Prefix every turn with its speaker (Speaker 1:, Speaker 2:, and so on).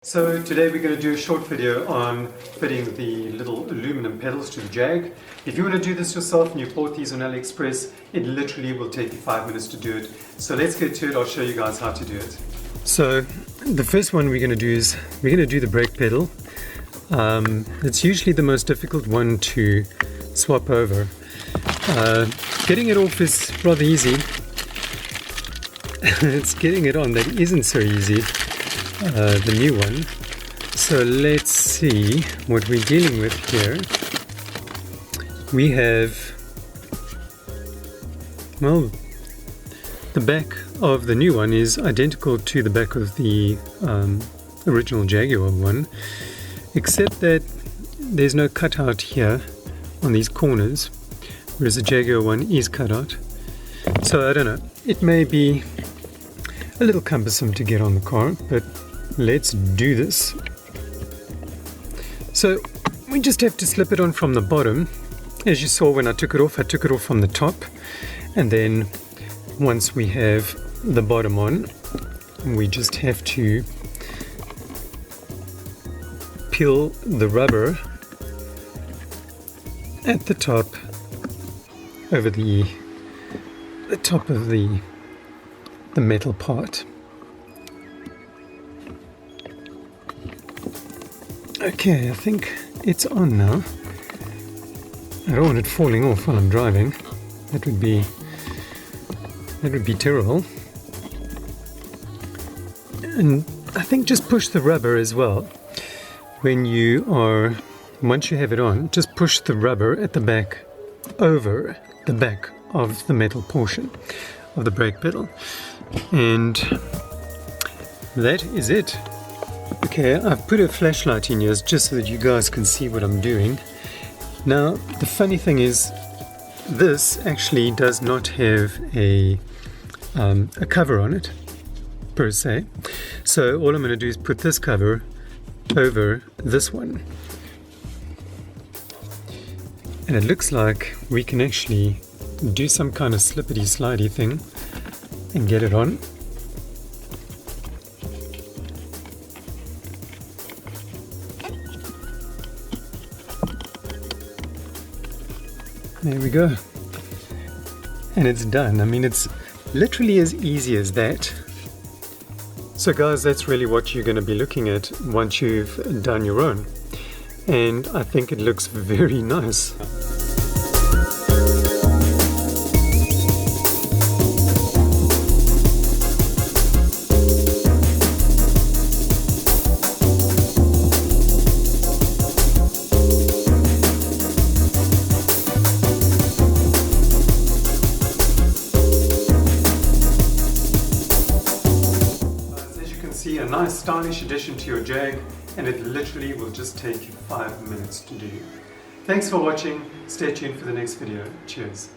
Speaker 1: So today we're going to do a short video on fitting the little aluminum pedals to the Jag. If you want to do this yourself and you bought these on AliExpress, it literally will take you 5 minutes to do it. So let's get to it. I'll show you guys how to do it. So the first one we're going to do is we're going to do the brake pedal. It's usually the most difficult one to swap over. Getting it off is rather easy. It's getting it on that isn't so easy. The new one. So let's see what we're dealing with here. We have, well, the back of the new one is identical to the back of the original Jaguar one, except that there's no cutout here on these corners, whereas the Jaguar one is cut out. So I don't know, it may be a little cumbersome to get on the car, but let's do this. So we just have to slip it on from the bottom. As you saw when I took it off from the top, and then once we have the bottom on, we just have to peel the rubber at the top over the top of the metal part. Okay, I think it's on now. I don't want it falling off while I'm driving. That would be terrible. And I think just push the rubber as well. Once you have it on, just push the rubber at the back over the back of the metal portion of the brake pedal. And that is it. Okay, I've put a flashlight in here just so that you guys can see what I'm doing. Now, the funny thing is, this actually does not have a cover on it, per se. So all I'm going to do is put this cover over this one. And it looks like we can actually do some kind of slippity slidey thing and get it on. There we go. And it's done. I mean, it's literally as easy as that. So guys, that's really what you're going to be looking at once you've done your own. And I think it looks very nice. See, a nice stylish addition to your Jag, and it literally will just take you 5 minutes to do. Thanks for watching. Stay tuned for the next video. Cheers.